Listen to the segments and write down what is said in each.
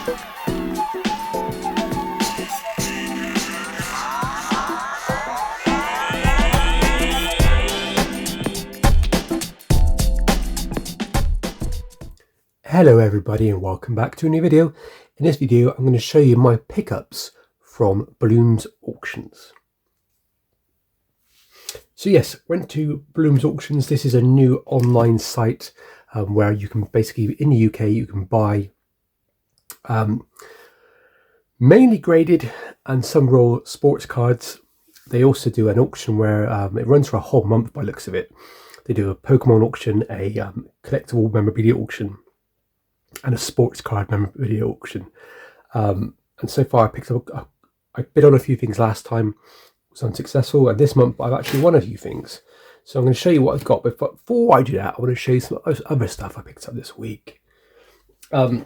Hello everybody and welcome back to a new video. In this video I'm going to show you my pickups from Bloom's Auctions. So yes, went to Bloom's Auctions. This is a new online site where you can basically, in the UK, you can buy mainly graded and some raw sports cards. They also do an auction where it runs for a whole month by the looks of it. They do a Pokemon auction, a collectible memorabilia auction, and a sports card memorabilia auction. And so far I picked up, I bid on a few things last time, was unsuccessful, and this month I've actually won a few things. So I'm going to show you what I've got, but before I do that I want to show you some other stuff I picked up this week. I'm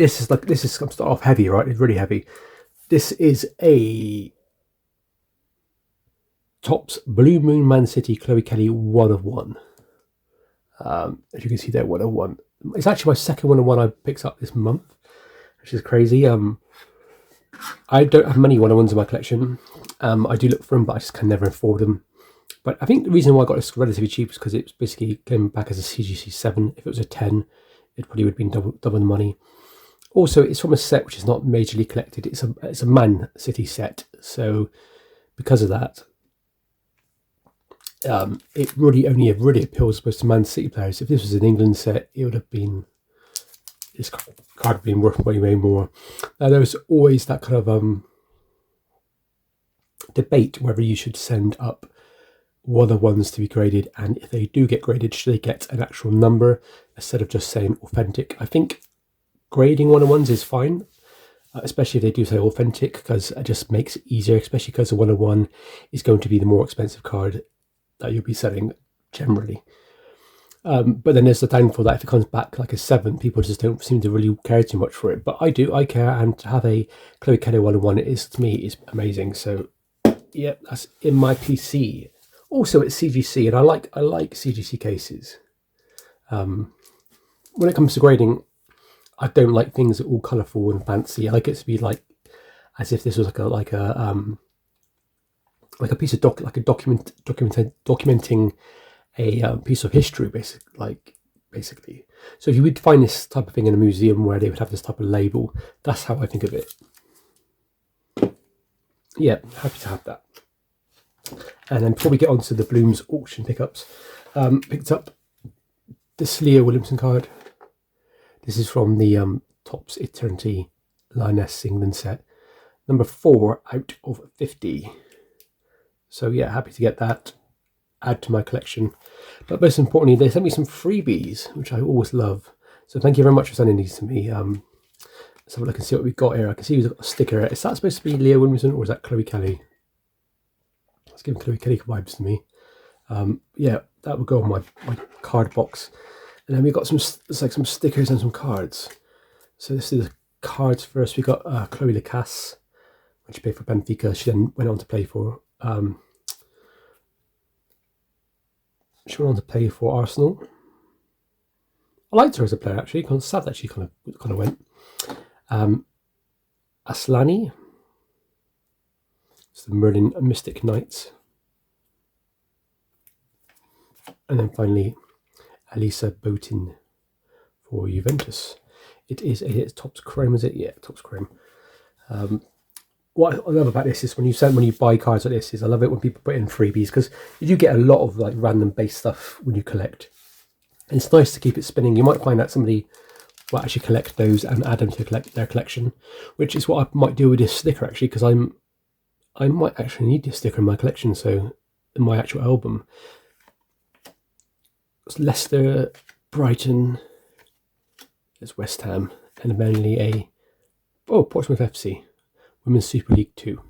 starting off heavy, right? It's really heavy. This is a Topps Blue Moon Man City Chloe Kelly 1 of 1. As you can see there, 1 of 1. It's actually my second 1 of 1 I picked up this month, which is crazy. I don't have many 1 of 1s in my collection. I do look for them, but I just can never afford them. But I think the reason why I got this relatively cheap is because it basically came back as a CGC 7. If it was a 10, it probably would have been double the money. Also, it's from a set which is not majorly collected. It's a Man City set, so because of that, it really only appeals to Man City players. If this was an England set, it would have been, this card would have been worth way more. Now there's always that kind of debate whether you should send up 1 of 1s to be graded, and if they do get graded, should they get an actual number instead of just saying authentic. I think grading 1 of 1s is fine, especially if they do say authentic, because it just makes it easier, especially because a 1 of 1 is going to be the more expensive card that you'll be selling generally. But then there's the downfall that if it comes back like a 7, people just don't seem to really care too much for it. But I do, I care, and to have a Chloe Kelly 1 of 1 to me is amazing. So yeah, that's in my PC. Also it's CGC, and I like CGC cases. When it comes to grading, I don't like things that are all colourful and fancy. I like it to be like as if this was like a piece of documenting a piece of history, basically. So if you would find this type of thing in a museum where they would have this type of label, that's how I think of it. Yeah, happy to have that. And then before we get on to the Bloom's Auction pickups, picked up this Leah Williamson card. This is from the Topps Eternity Lioness England set, number 4 out of 50. So yeah, happy to get that, add to my collection. But most importantly, they sent me some freebies, which I always love. So thank you very much for sending these to me. Let's have a look and see what we've got here. I can see we've got a sticker. Is that supposed to be Leah Williamson, or is that Chloe Kelly? Let's give Chloe Kelly vibes to me. Yeah, that would go on my card box. And then we've got some stickers and some cards. So this is the cards first. We got Chloe Lacasse, when she played for Benfica. She then went on to play for Arsenal. I liked her as a player, actually. Kind of sad that she kind of went. Aslani. It's the Merlin Mystic Knights. And then finally, Elisa Botin for Juventus. It's Topps Chrome, is it? Yeah, Topps Chrome. What I love about this is when you buy cards like this, is I love it when people put in freebies, because you do get a lot of like random base stuff when you collect. And it's nice to keep it spinning. You might find that somebody will actually collect those and add them to their collection, which is what I might do with this sticker actually, because I might actually need this sticker in my collection. So in my actual album, it's Leicester, Brighton, there's West Ham, and mainly Portsmouth FC. Women's Super League 2.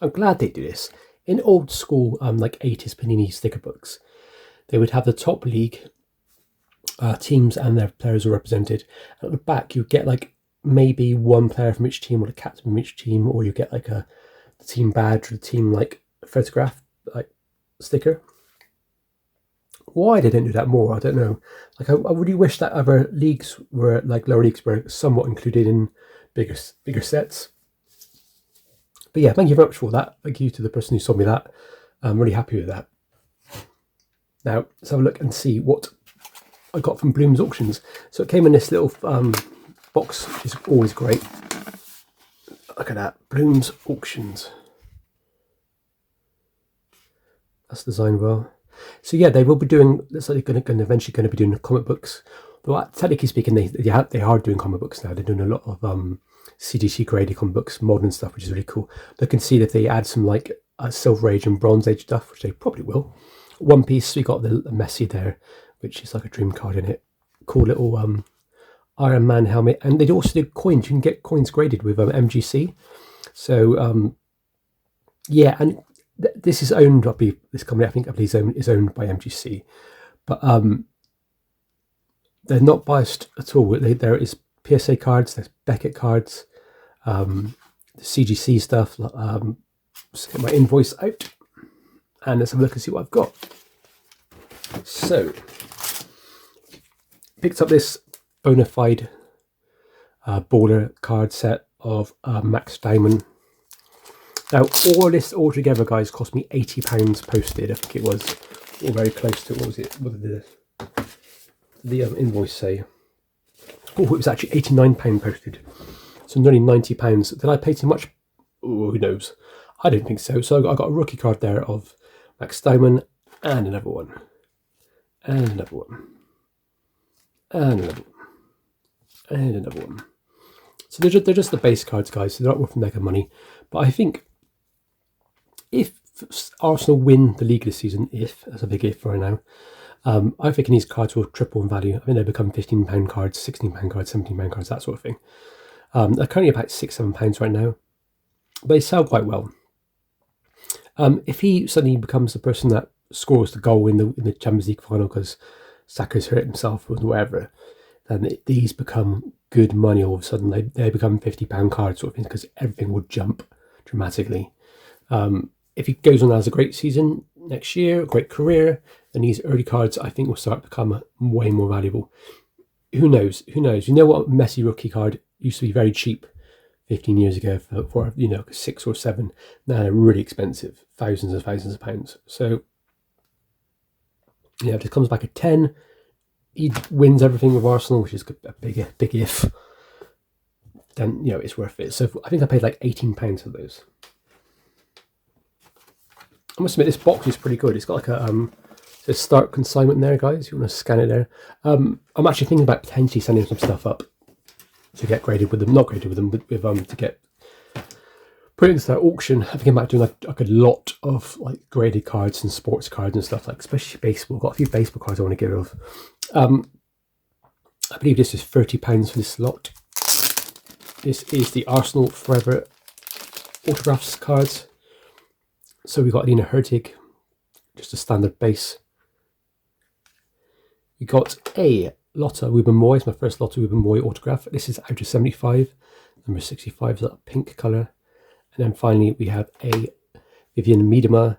I'm glad they do this. In old school, like 80s Panini sticker books, they would have the top league teams and their players are represented. And at the back, you get like maybe one player from each team, or the captain from each team, or you get like the team badge or the team like photograph like sticker. Why they didn't do that more, I don't know. Like, I really wish that other leagues were, like lower leagues, were somewhat included in bigger sets. But yeah, thank you very much for that. Thank you to the person who sold me that. I'm really happy with that. Now, let's have a look and see what I got from Bloom's Auctions. So it came in this little box, which is always great. Look at that, Bloom's Auctions. That's designed well. So yeah, they will be doing. Looks like they're eventually going to be doing comic books. But technically speaking, they are doing comic books now. They're doing a lot of CGC graded comic books, modern stuff, which is really cool. They can see that they add some like Silver Age and Bronze Age stuff, which they probably will. One Piece, we got the Messi there, which is like a dream card in it. Cool little Iron Man helmet, and they also do coins. You can get coins graded with MGC. So yeah, and this is owned by this company. I believe is owned by MGC, but they're not biased at all. There is PSA cards, there's Beckett cards, the CGC stuff. Let's get my invoice out and let's have a look and see what I've got. So, picked up this bona fide baller card set of Max Diamond. Now, all this altogether, guys, cost me £80 posted. I think it was, or very close to. What was it? What did the invoice say? Oh, it was actually £89 posted. So nearly £90. Did I pay too much? Oh, who knows? I don't think so. So I got a rookie card there of Max Diamond, and another one, and another one, and another one, and another one. So they're just the base cards, guys. So they're not worth mega money. But I think if Arsenal win the league this season, that's a big if right now, I think these cards will triple in value. I think they become £15 cards, £16 cards, £17 cards, that sort of thing. They're currently about £6-7 right now, but they sell quite well. If he suddenly becomes the person that scores the goal in the Champions League final because Saka's hurt himself or whatever, then these become good money all of a sudden. They become £50 cards sort of thing because everything will jump dramatically. If he goes on as a great season next year, a great career, then these early cards I think will start to become way more valuable. Who knows? Who knows? You know what? Messi rookie card used to be very cheap 15 years ago for 6 or 7. Now they're really expensive, thousands and thousands of pounds. So if it comes back at 10, he wins everything with Arsenal, which is a big if. Then it's worth it. So I think I paid like £18 for those. I must admit, this box is pretty good. It's got like a start consignment there, guys. You want to scan it there. I'm actually thinking about potentially sending some stuff up to get graded with them. Not graded with them, but to get put into that auction. I'm thinking about doing like a lot of like graded cards and sports cards and stuff, like especially baseball. I've got a few baseball cards I want to get rid of. I believe this is £30 for this lot. This is the Arsenal Forever autographs cards. So we've got Lena Hurtig, just a standard base. We got a Lotta Wubben-Moy, it's my first Lotta Wubben-Moy autograph. This is out of 75, number 65 is that pink colour. And then finally we have a Vivian Miedema,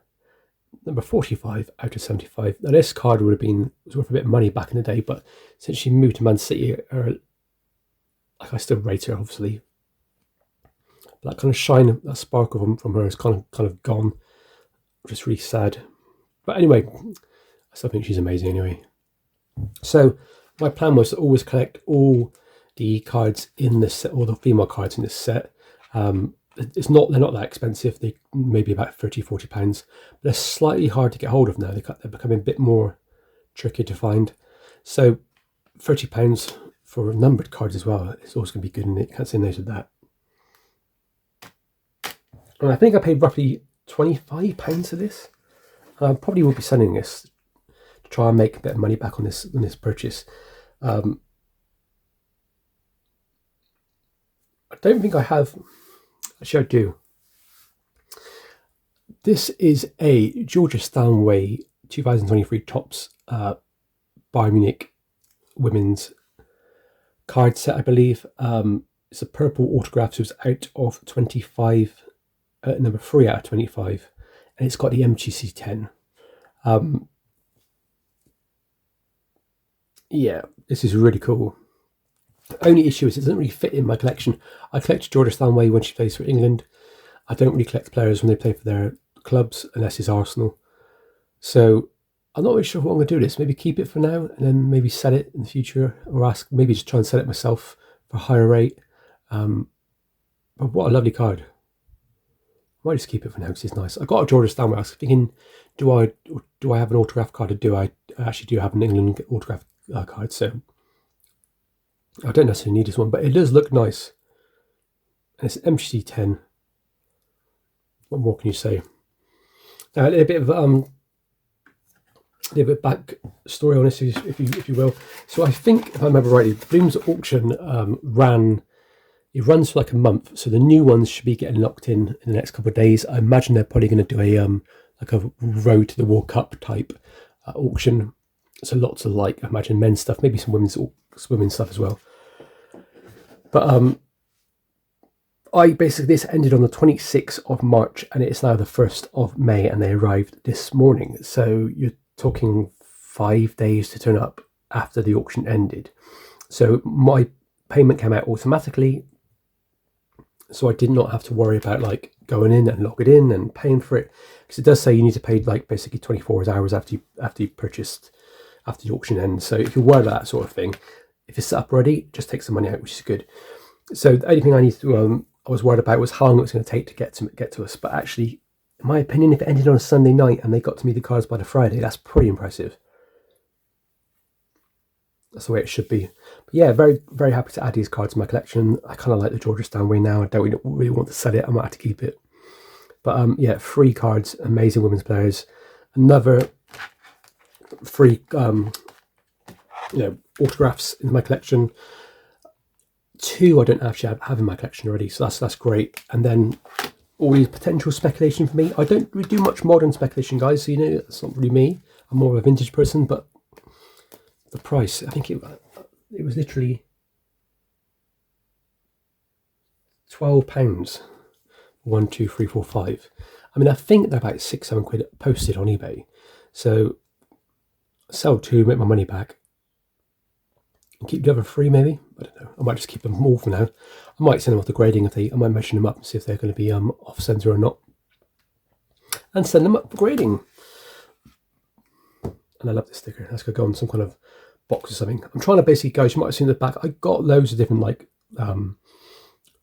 number 45 out of 75. Now this card was worth a bit of money back in the day, but since she moved to Man City, I still rate her obviously. That kind of shine, that sparkle from her is kind of gone, which is really sad. But anyway, I still think she's amazing anyway. So my plan was to always collect all the cards in this set, all the female cards in this set. They're not that expensive. They maybe about £30-40, but they're slightly hard to get hold of now. They're becoming a bit more tricky to find. So £30 for numbered cards as well is always going to be good, and it can't say no to that. And I think I paid roughly £25 for this. I probably will be selling this to try and make a bit of money back on this purchase. I don't think I have. Actually, I do. This is a Georgia Stanway 2023 Topps Bayern Munich women's card set, I believe. It's a purple autograph, so it's out of 25, number 3 out of 25, and it's got the MGC 10. Yeah, this is really cool. Only issue is it doesn't really fit in my collection. I collect Georgia Stanway when she plays for England. I don't really collect players when they play for their clubs unless it's Arsenal. So I'm not really sure what I'm going to do with this. Maybe keep it for now and then maybe sell it in the future, or ask maybe just try and sell it myself for a higher rate. But what a lovely card. I might just keep it for now because it's nice. I got a Georgia Stanway. I was thinking, do I have an autograph card, or do I actually do have an England autograph card? So I don't necessarily need this one, but it does look nice. And it's MCC10. What more can you say? Now, a little bit of back story on this, if you will. So I think, if I remember rightly, the Blooms auction runs for like a month. So the new ones should be getting locked in the next couple of days. I imagine they're probably going to do a road to the World Cup type auction. So lots of I imagine men's stuff, maybe some women's stuff as well. But this ended on the 26th of March and it's now the 1st of May and they arrived this morning. So you're talking 5 days to turn up after the auction ended. So my payment came out automatically. So I did not have to worry about going in and logging in and paying for it, because it does say you need to pay basically 24 hours after you purchased, after the auction ends. So if you're worried about that sort of thing, if it's set up already, just take some money out, which is good. So the only thing I was worried about was how long it was going to take to get to us. But actually, in my opinion, if it ended on a Sunday night and they got to me the cards by the Friday, that's pretty impressive. That's the way it should be. But yeah, very, very happy to add these cards to my collection. I kind of like the Georgia Stanway now. I don't really want to sell it. I might have to keep it. But yeah, 3 cards, amazing women's players. Another 3 autographs in my collection. 2 I don't actually have in my collection already, so that's great. And then always potential speculation for me. I don't really do much modern speculation, guys, so that's not really me. I'm more of a vintage person, but the price, I think it was literally £12. 1, 2, 3, 4, 5. I mean, I think they're about 6, 7 quid posted on eBay. So sell 2, make my money back, and keep the other 3 maybe. I don't know. I might just keep them all for now. I might send them off to grading I might measure them up and see if they're going to be off center or not, and send them up for grading. And I love this sticker. That's going to go on some kind of box or something. I'm trying to basically, guys, you might have seen the back. I got loads of different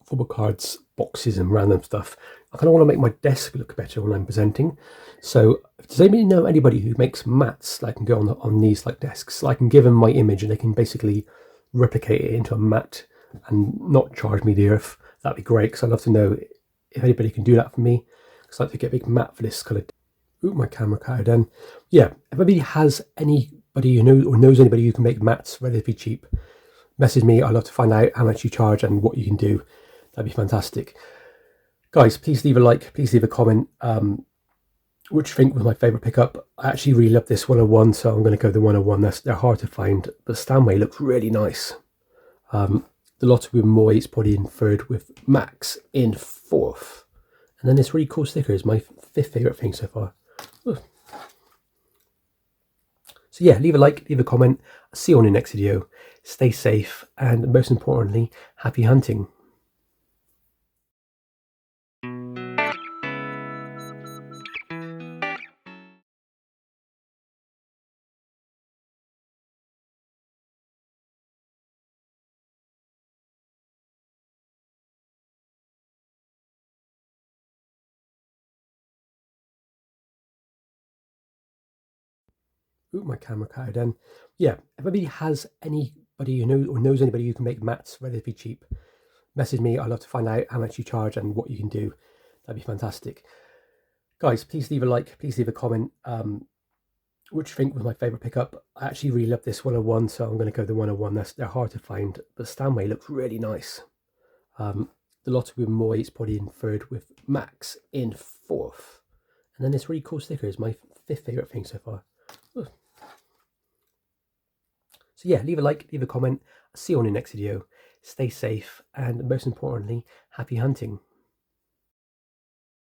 football cards, boxes and random stuff. I kind of want to make my desk look better when I'm presenting. So does anybody know anybody who makes mats that can go on these desks? So I can give them my image and they can basically replicate it into a mat and not charge me the earth. That'd be great, because I'd love to know if anybody can do that for me. Because I'd like to get a big mat for this kind of. Ooh, my camera cut then. Yeah, if anybody has anybody you know or knows anybody who can make mats relatively cheap, message me. I'd love to find out how much you charge and what you can do. That'd be fantastic. Guys, please leave a like, please leave a comment. What you think was my favourite pickup. I actually really love this 101, so I'm going to go the 101. They're hard to find, but Stanway looks really nice. The Lotto with Moy is probably in 3rd, with Max in 4th. And then this really cool sticker is my 5th favourite thing so far. Ooh. So yeah, leave a like, leave a comment. I'll see you on the next video. Stay safe, and most importantly, happy hunting. Ooh, my camera cut then. Yeah, if anybody has anybody you know or knows anybody who can make mats relatively cheap, message me. I'd love to find out how much you charge and what you can do. That'd be fantastic. Guys, please leave a like, please leave a comment. What you think was my favourite pickup. I actually really love this 101, so I'm going to go the 101. They're hard to find, but Stanway looks really nice. The Lotto with Moy is probably in 3rd, with Max in 4th. And then this really cool sticker is my 5th favourite thing so far. Ooh. So yeah, leave a like, leave a comment. I'll see you on the next video. Stay safe, and most importantly, happy hunting.